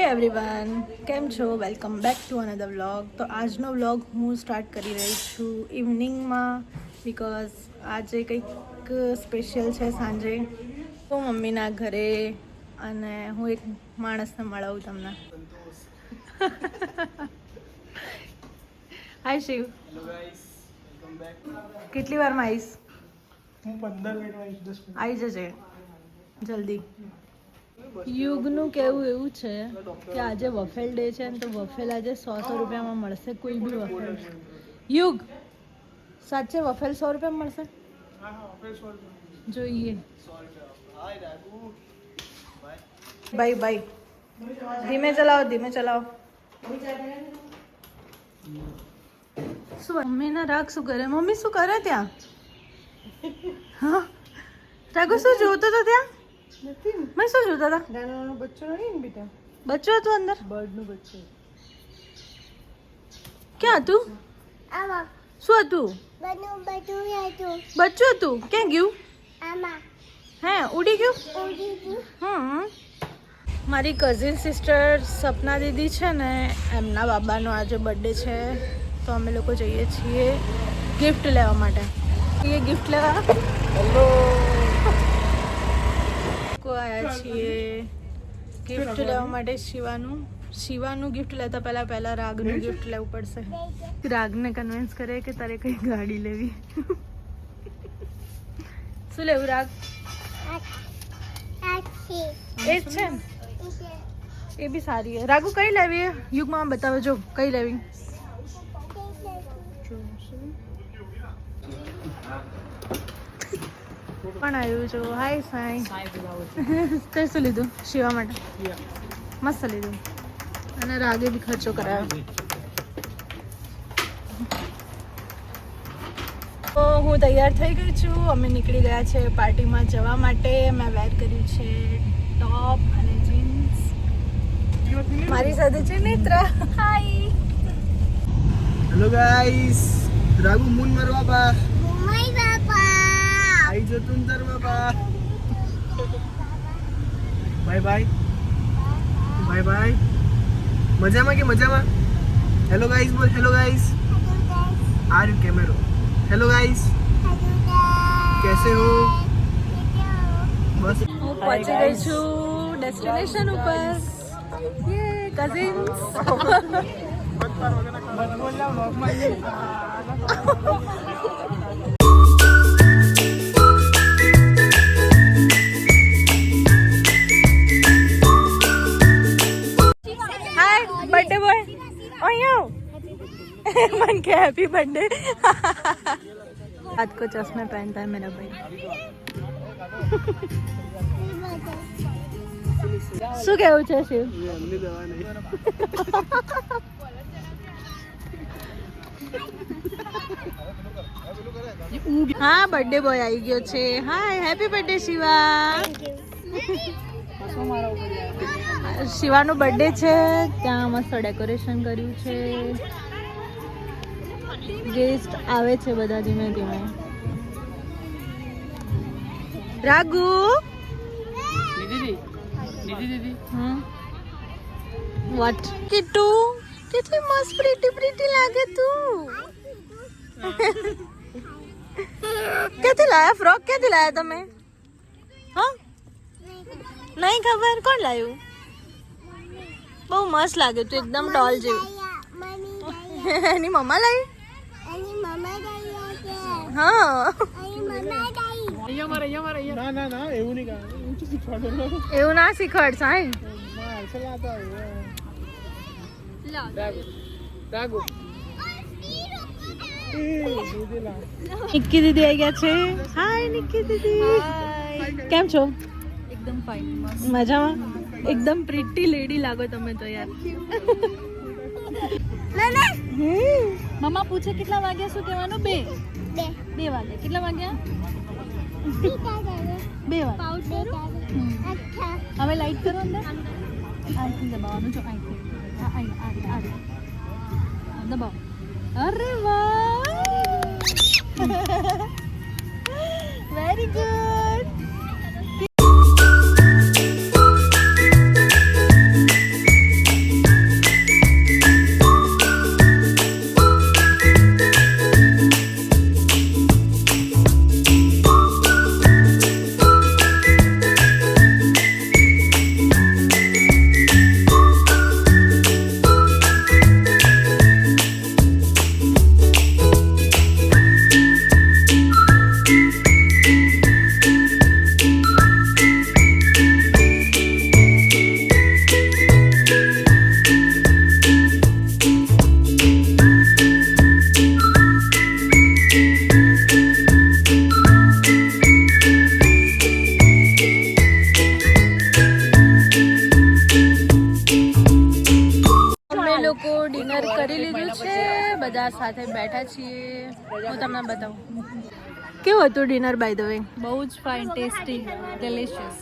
Everyone, કેમ છો? Welcome back to another vlog. તો આજનો વ્લોગ હું સ્ટાર્ટ કરી રહી છું ઇવનિંગમાં, બિકોઝ આજે કંઈક સ્પેશિયલ છે સાંજે. તો મમ્મીના ઘરે અને હું એક માણસને મળાવું તમને. હાય શિવ. કેટલી વારમાં આવીશ? હું 15 મિનિટમાં 10 મિનિટ આવી જજે જલ્દી. યુગનું કહેવું એવું છે કે આજે વફેલ ડે છે ને તો વફેલ આજે 100 રૂપિયામાં મળશે. કોઈ બી વફેલ. યુગ, સાચે વફેલ 100 રૂપિયામાં મળશે? જોઈએ. Bye bye. ધીમે ચલાવો, ધીમે ચલાવો. શું મમ્મીના રાગ શું કરે? મમ્મી શું કરે ત્યાં? હા રાગુ શું જોતો હતો ત્યાં? મેં શું જોતા હતા? નાનો બચ્ચો નહીં ને બેટા, બચ્ચું હતું અંદર? બર્ડનું બચ્ચું. ક્યાં હતું? શું હતું? બચ્ચું હતું. ક્યાં ગયું? હે ઉડી ગયું? મારી કઝિન સિસ્ટર સપના દીદી છે ને, એમના બાબાનો આજે બર્થડે છે, તો અમે લોકો જઈએ છીએ ગિફ્ટ લેવા માટે. એ ગિફ્ટ લેવા હેલો, આવ્યા છીએ ગિફ્ટ લેવા માટે. શિવાનું ગિફ્ટ લેતા પહેલા રાગનું ગિફ્ટ લેવું પડશે. રાગને કન્વિન્સ કરે કે તારે કઈ ગાડી લેવી. શું લેવું રાગ? એ જ છે ને? એ બી સારી છે. રાગુ કઈ લેવી? યુગમાં બતાવે જો કઈ લેવી. પણ આવ્યું જો. હાય સાઈ. કઈ શું લીધું શિવા માટે? મસ્ત લીધું. અને રાગે બી ખર્ચો કરાયો. તો હું તૈયાર થઈ ગઈ છું. અમે નીકળી ગયા છે પાર્ટીમાં જવા માટે. મેં વેર કર્યું છે ટોપ અને જીન્સ. મારી સાથે છે નેત્રા. હાય. હેલો ગાઈસ, રાગુ મૂન મારવા બા. આઈ જો તું તાર બાબા. Bye bye, bye bye. મજામાં કે મજામાં? હેલો ગાઈસ બોલ. Hello guys. આ રહ્યું કેમેરો. હેલો ગાઈસ, કેસે હો? બસ હું પહોંચી ગઈ છું ડેસ્ટિનેશન ઉપર. યે કઝિન્સ. हाय बर्थडे बॉय. ओयो मन के हैप्पी बर्थडे. रात को चश्मे पहनता है मेरा भाई. શું કેવું છે શિવ? એમની દવા નહીં. હા બર્થડે બોય આવી ગયો છે. હાય હેપી બર્થડે શિવા. શિવાનો બર્થડે છે. ત્યાં મસ્ત ડેકોરેશન કર્યું છે. ગેસ્ટ આવે છે બધા ધીમે ધીમે. રાગુ વોટ કિટુ કેટલી મસ્ત પ્રીટી લાગે તું. ક્યાંથી લાયા ફ્રોક? ક્યાંથી લાયા તમે? હા નહીં ખબર. કોણ લાવ્યું? બહુ મસ્ત લાગે તું, એકદમ ડોલ જેવી. એની મમ્મા લાવી? હા ના ના એવું નહીં કહે. ઊંચું શીખવાડો. એવું ના શીખવાડ સાઈ. રાગુ નિક્કી દીદી આવી ગયા છે. હાય નિક્કી દીદી. કેમ છો? એકદમ ફાઇન. મજામાં? એકદમ પ્રીટી લેડી લાગો તમે તો યાર. મમ્મા પૂછે કેટલા વાગ્યા? શું કહેવાનું? 2 વાગે. કેટલા વાગ્યા? 2 વાગે. હવે લાઈટ કરો અંદર. આઈથી દબાવવાનું જો. આઈથી આ દબાવો. અરે વાહ, વેરી ગુડ. ડિનર કરી લીધું છે, બધા સાથે બેઠા છીએ. હું તમને બતાવું કેવું હતું ડિનર બાય ધ વે. બહુ જ ફાઇન, ટેસ્ટી, ડિલિશિયસ.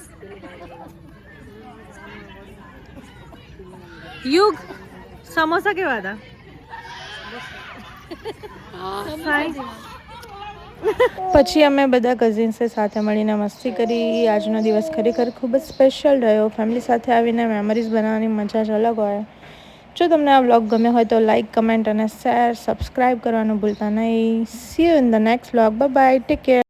યુગ સમોસા કેવા હતા? પછી અમે બધા કઝિન્સે સાથે મળીને મસ્તી કરી. આજનો દિવસ ખરેખર ખૂબ જ સ્પેશિયલ રહ્યો. ફેમિલી સાથે આવીને મેમરીઝ બનાવવાની મજા જ અલગ હોય. જો તમને આ વ્લોગ ગમ્યો હોય તો લાઇક, કમેન્ટ અને શેર, સબસ્ક્રાઈબ કરવાનું ભૂલતા નહીં. C you in the next vlog. Bye bye, take care.